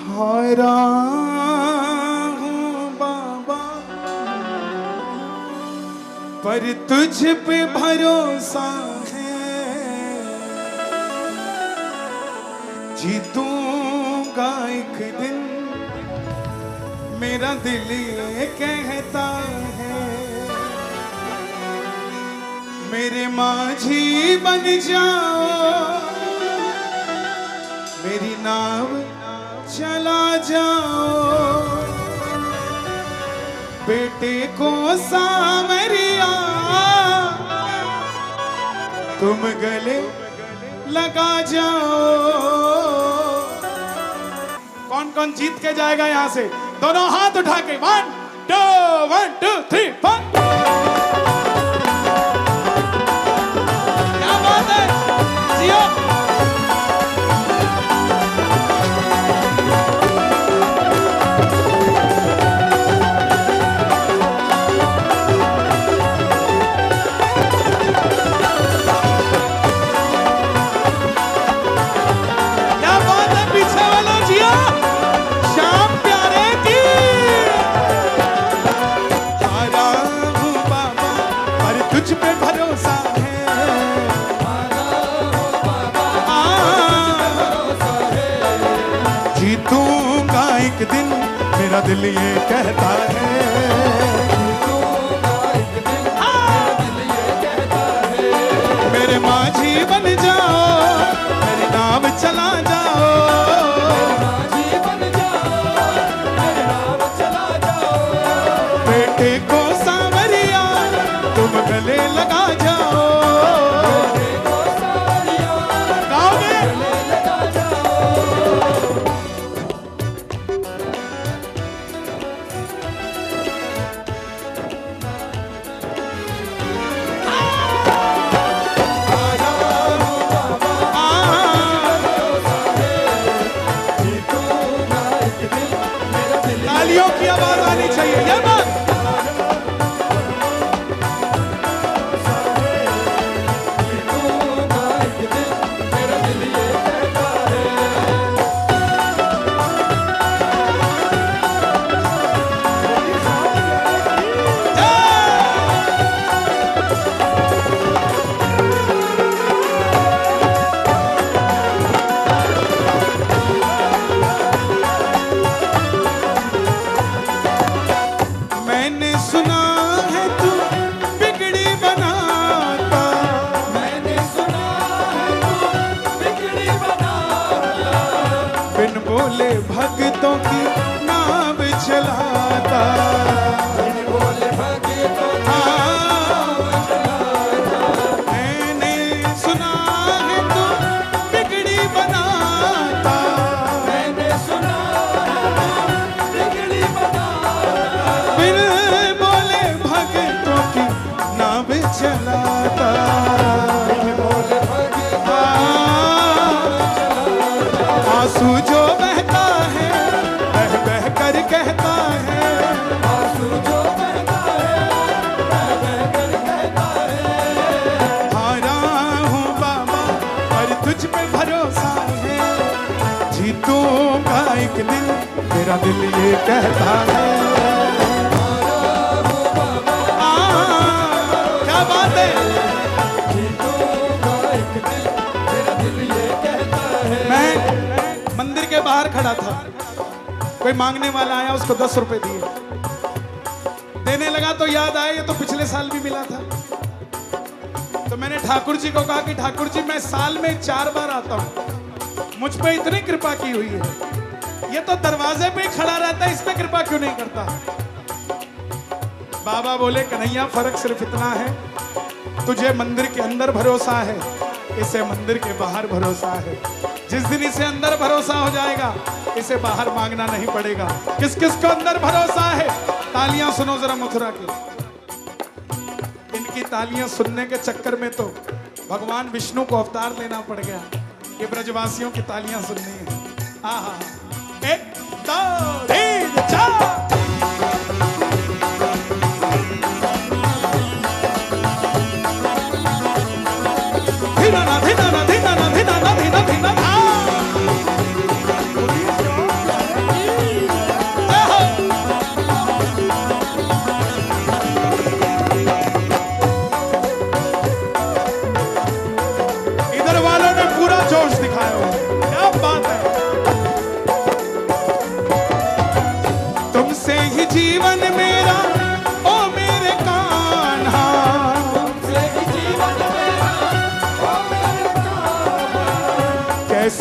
हैरान हूँ बाबा, पर तुझ पे भरोसा है, जीतूंगा एक दिन, मेरा दिल ये कहता है। मेरे माझी बन जाओ, मेरी नाव चला जाओ, बेटे को सामरिया तुम गले लगा जाओ। कौन कौन जीत के जाएगा यहां से? दोनों हाथ उठा के 1 2 3 4। क्या बात है, जियो। जीतूंगा एक दिन, मेरा दिल ये कहता है। मेरे माझी बन जाओ, मेरी नाव चला जाओ, बेटे को सावरिया तुम गले लगा जाओ। तालियों की आवाज आनी चाहिए, ये बात। बिन बोले भक्तों की नाव चलाता, बिन बोले भक्तों की नाव चलाता। मैंने सुना है तू बिगड़ी बनाता, मैंने सुना है बिगड़ी बनाता। बिन बोले भक्तों की नाव चलाता, बिन बोले भक्तों आंसू जो बहता है बह बह कर कहता है, आंसू जो बहता है बह बह कर कहता है। हारा हूँ बाबा पर तुझ पे भरोसा है, जीतूंगा एक दिन, मेरा दिल ये कहता है। हारा हूँ बाबा, क्या बात है, जीतूंगा एक दिन, मेरा दिल ये कहता है। मैं मंदिर के बाहर खड़ा था, कोई मांगने वाला आया, उसको 10 रुपए दिए। देने लगा तो याद आया ये तो पिछले साल भी मिला था। तो मैंने ठाकुर जी को कहा कि ठाकुर जी मैं साल में 4 बार आता हूं, मुझ पे इतनी कृपा की हुई है, ये तो दरवाजे पे खड़ा रहता है, इस पे कृपा क्यों नहीं करता? बाबा बोले कन्हैया फर्क सिर्फ इतना है, तुझे मंदिर के अंदर भरोसा है, इसे मंदिर के बाहर भरोसा है। जिस दिन इसे अंदर भरोसा हो जाएगा, इसे बाहर मांगना नहीं पड़ेगा। किस किस को अंदर भरोसा है? तालियां सुनो जरा मथुरा की। इनकी तालियां सुनने के चक्कर में तो भगवान विष्णु को अवतार लेना पड़ गया। ये ब्रजवासियों की तालियां सुननी है। आहा, 1 2 3 4।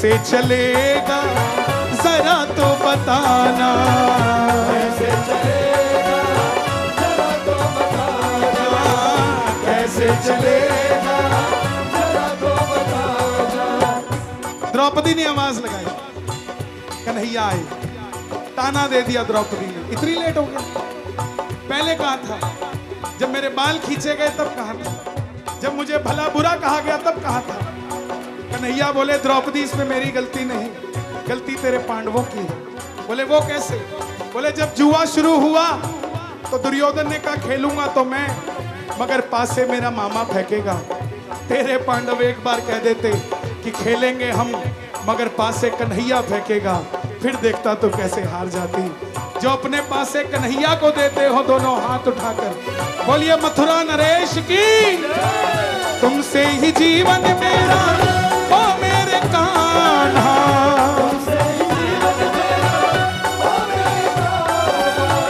कैसे चलेगा जरा तो बताना, कैसे चलेगा जरा तो बताना, कैसे चलेगा जरा तो बताना। द्रौपदी ने आवाज लगाई, कन्हैया आए, ताना दे दिया द्रौपदी ने, इतनी लेट हो गया। पहले कहा था, जब मेरे बाल खींचे गए तब कहा था, जब मुझे भला बुरा कहा गया तब कहा था। कन्हैया बोले द्रौपदी इसमें मेरी गलती नहीं, गलती तेरे पांडवों की है। बोले वो कैसे? बोले जब जुआ शुरू हुआ तो दुर्योधन ने कहा खेलूंगा तो मैं, मगर पास से मेरा मामा फेंकेगा। तेरे पांडव एक बार कह देते कि खेलेंगे हम, मगर पास से कन्हैया फेंकेगा, फिर देखता तो कैसे हार जाती। जो अपने पास से कन्हैया को देते हो दोनों हाथ उठाकर, बोलिए मथुरा नरेश की। तुमसे ही जीवन मेरा ओ मेरे कान्हा,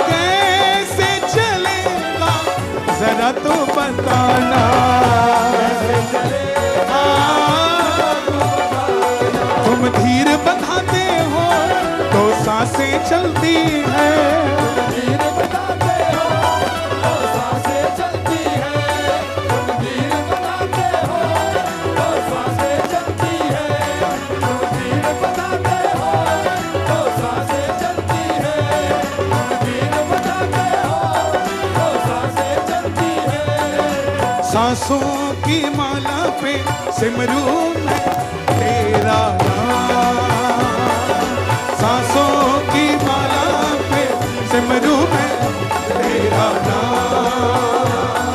कैसे चलेगा जरा तो बताना, तुम धीर बंधाते हो तो सांसें चलती है, धीर बंधाते हो तो सांसें चलती है, धीर बंधाते हो तो सांसें चलती है, धीर बंधाते हो तो सांसें चलती है, धीर बंधाते हो तो सांसें चलती है। सांसों की माला पे सिमरू मैं तेरा नाम, सांसों की माला पे सिमरू मैं तेरा नाम,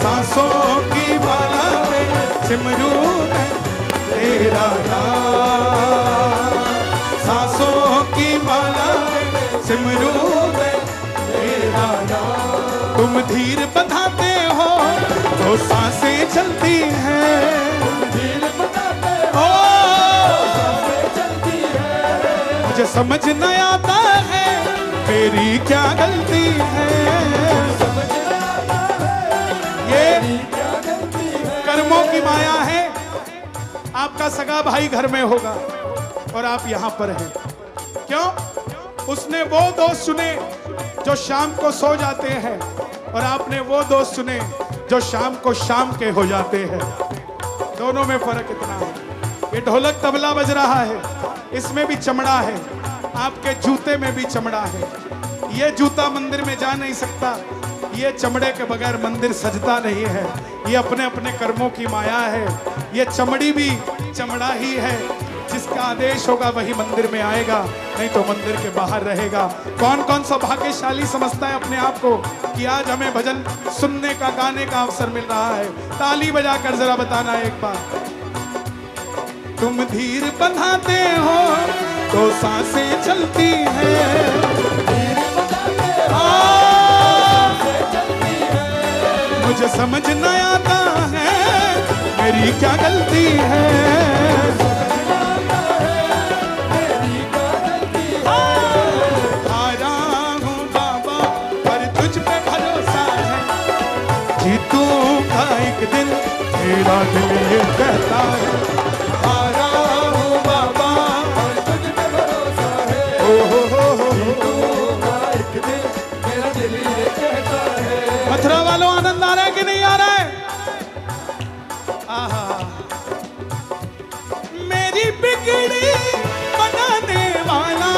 सांसों की माला पे सिमरू मैं तेरा नाम, सांसों की माला पे सिमरू मैं तेरा नाम। तुम धीर बंधाते हो तो सांसें चलती हैं, धीर बंधाते हो मुझे समझ न आता है मेरी क्या गलती है, समझ न आता है ये क्या गलती है। कर्मों की माया है। आपका सगा भाई घर में होगा और आप यहाँ पर हैं, क्यों? उसने वो दोस्त चुने जो शाम को सो जाते हैं और आपने वो दोस्त चुने जो शाम को शाम के हो जाते हैं। दोनों में फर्क इतना है। ये ढोलक तबला बज रहा है, इसमें भी चमड़ा है, आपके जूते में भी चमड़ा है। ये जूता मंदिर में जा नहीं सकता, ये चमड़े के बगैर मंदिर सजता नहीं है। ये अपने अपने कर्मों की माया है। ये चमड़ी भी चमड़ा ही है, जिसका आदेश होगा वही मंदिर में आएगा, नहीं तो मंदिर के बाहर रहेगा। कौन कौन सौभाग्यशाली समझता है अपने आप को कि आज हमें भजन सुनने का, गाने का अवसर मिल रहा है? ताली बजाकर जरा बताना एक बार। तुम धीर बंधाते हो तो सांसें चलती हैं, मुझे समझ न आता है मेरी क्या गलती है, हारा हूँ बाबा पर तुझ पे भरोसा है, जीतूंगा एक दिन मेरा दिल ये कहता है, हारा हूँ बाबा पर तुझ पे भरोसा है, जीतूंगा एक दिन मेरा दिल ये कहता है। मथुरा वालों आनंद आ रहा है कि नहीं आ रहा है? आहा, मेरी बिगड़ी बनाने वाला,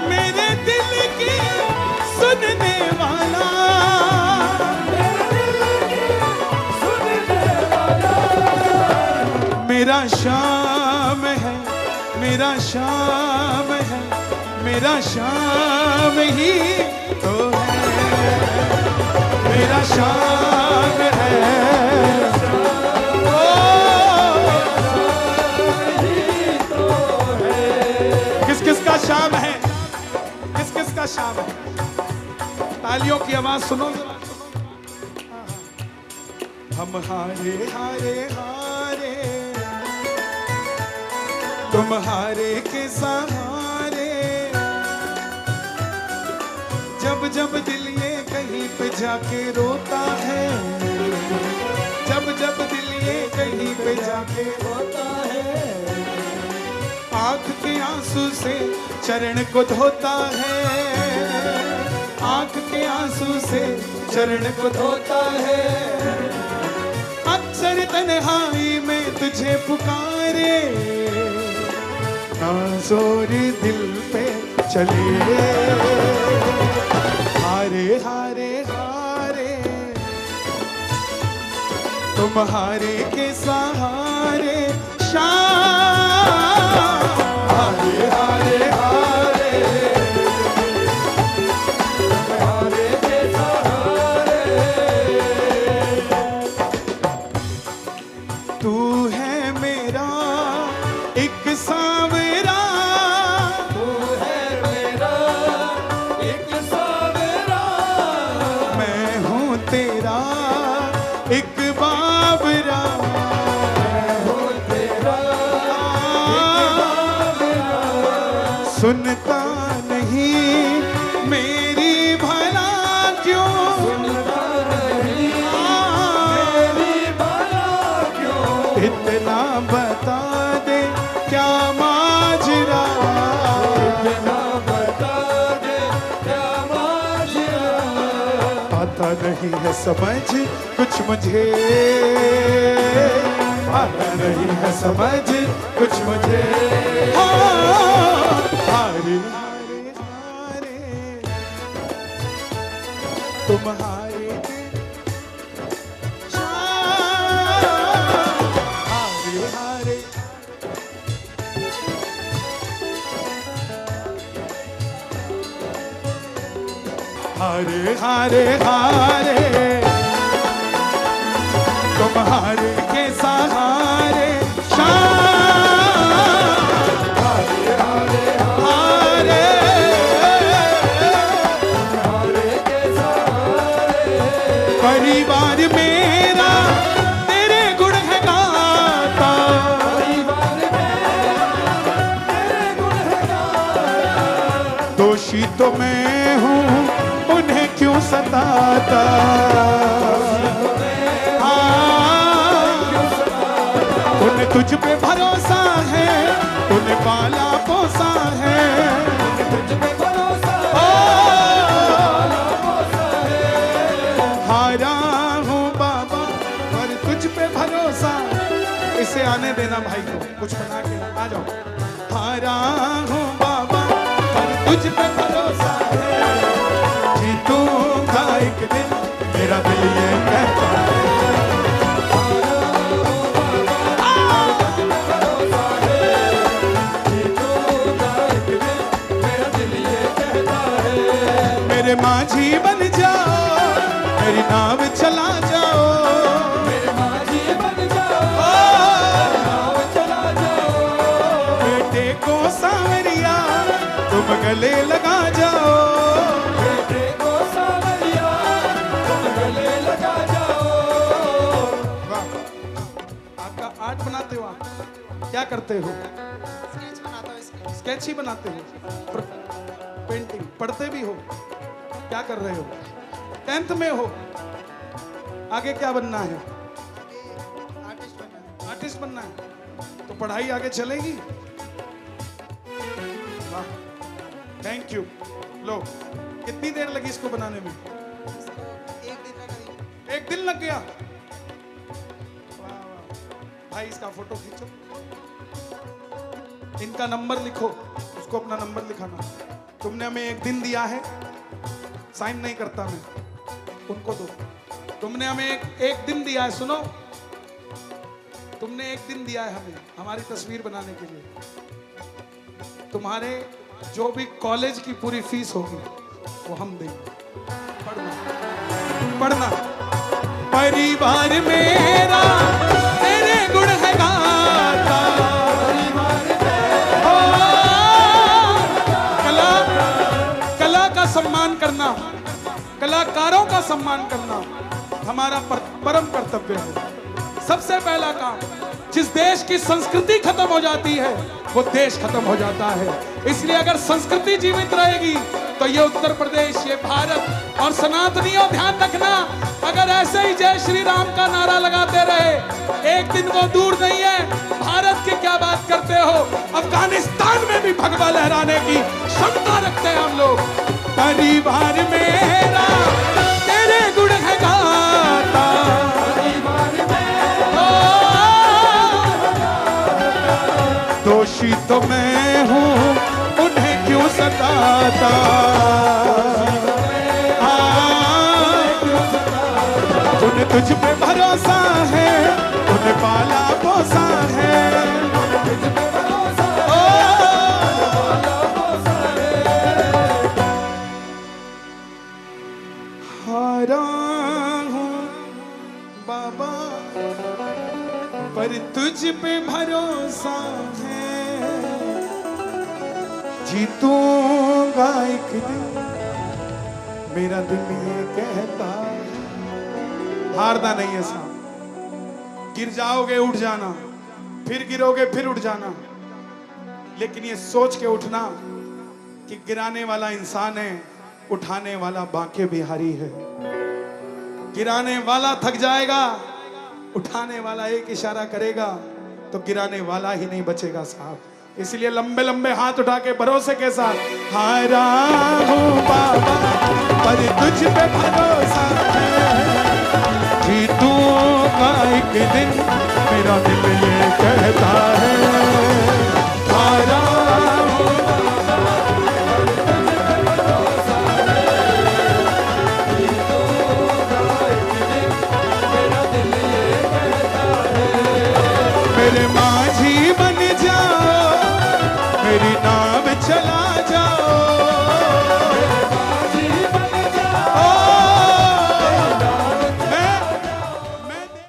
मेरे दिल की सुनने वाला, मेरा शाम है, मेरा शाम है, मेरा शाम ही तो है, मेरा शाम है, किस किस का शाम है? किस किस का शाम है? तालियों की आवाज सुनो जरा। हम हारे हारे हारे, तुम हारे के सहारे, जब जब दिल ये कहीं पे जाके रोता है, जब जब दिल ये कहीं पे जाके रोता है, आंख के आंसू से चरण को धोता है, आंख के आंसू से चरण को धोता है। अक्सर तन्हाई में तुझे पुकारे, ना जोर दिल पे चले, हारे हारे हारे तुम्हारे के सहारे शाम, हारे हारे हारे तुम्हारे के सहारे। तू है मेरा एक सांवरा, तू है मेरा एक सांवरा, मैं हूँ तेरा एक बाबरा, मैं हूँ तेरा एक बाबरा। सुनता नहीं मेरी भला क्यों, सुनता नहीं मेरी भला क्यों, इतना बता दे क्या माजरा, इतना बता दे क्या माजरा। आता नहीं है समझ कुछ मुझे, आता नहीं है समझ कुछ मुझे, हारे हारे हारे तुम्हारे हारे हारे। हारे हारे हारे तुम्हारे के सहारे शाम, हारे हारे हारे तुम्हारे के सहारे। परिवार मेरा तेरे गुण है गाता, परिवार मेरा तेरे गुण है गाता, दोषी तो मैं हूँ उन्हें क्यों सताता, उन्हें तुझ पे भरोसा है, उन्हें पाला पोसा है, तुझ पे भरोसा है, हारा हूँ बाबा पर तुझ पे भरोसा। इसे आने देना भाई को, कुछ बना के आ जाओ। हारा हूँ बाबा पर तुझ पे भरोसा है, जीतूंगा एक दिन मेरा दिल ये कहता है। मेरे माझी बन जाओ, मेरी नाव चला जाओ, मेरे माझी बन जाओ, नाव चला जाओ। बेटे को सांवरिया तुम गले लगा जाओ, बेटे को सांवरिया तुम गले लगा जाओ। वाह, आपका आर्ट बनाते हो आप, क्या करते हो? स्केच बनाता हूँ। स्केच ही बनाते हो? पेंटिंग पढ़ते भी हो? क्या कर रहे हो? 10th में हो? आगे क्या बनना है? आर्टिस्ट बनना है। आर्टिस्ट बनना है तो पढ़ाई आगे चलेगी। वाह, थैंक यू। लो, कितनी देर लगी इसको बनाने में? 1 दिन का करीब। 1 दिन लग गया? वाह वाह। भाई इसका फोटो खींचो, इनका नंबर लिखो, उसको अपना नंबर लिखाना। तुमने हमें 1 दिन दिया है, साइन नहीं करता मैं, उनको दो। तुमने हमें एक दिन दिया है, सुनो, तुमने 1 दिन दिया है हमें हमारी तस्वीर बनाने के लिए। तुम्हारे जो भी कॉलेज की पूरी फीस होगी वो हम देंगे। पढ़ना पढ़ना। परिवार मेरा तेरे गुण है गाता, कला का सम्मान करना, कलाकारों का सम्मान करना हमारा परम कर्तव्य है। सबसे पहला काम, जिस देश की संस्कृति खत्म हो जाती है वो देश खत्म हो जाता है। इसलिए अगर संस्कृति जीवित रहेगी तो ये उत्तर प्रदेश, ये भारत और सनातनियों ध्यान रखना, अगर ऐसे ही जय श्री राम का नारा लगाते रहे, एक दिन वो दूर नहीं है। भारत की क्या बात करते हो, अफगानिस्तान में भी भगवा लहराने की क्षमता रखते हैं हम लोग। परिवार मेरा तेरे गुण है गाता, दोषी तो मैं हूँ, उन्हें क्यों सताता। उन्हें तुझ पे भरोसा है, उन्हें पाला पोसा है, हारा हूँ बाबा पर तुझ पे भरोसा है, जीतूंगा एक दिन, मेरा दिल ये कहता है। हारना नहीं है साहब, गिर जाओगे उठ जाना, फिर गिरोगे फिर उठ जाना, लेकिन ये सोच के उठना कि गिराने वाला इंसान है, उठाने वाला बांके बिहारी है। गिराने वाला थक जाएगा, उठाने वाला एक इशारा करेगा तो गिराने वाला ही नहीं बचेगा साहब। इसलिए लंबे लंबे हाथ उठा के भरोसे के साथ, हारा हूँ बाबा पर तुझ पे भरोसा है, जीतूंगा एक दिन, मेरा दिल ये कहता है।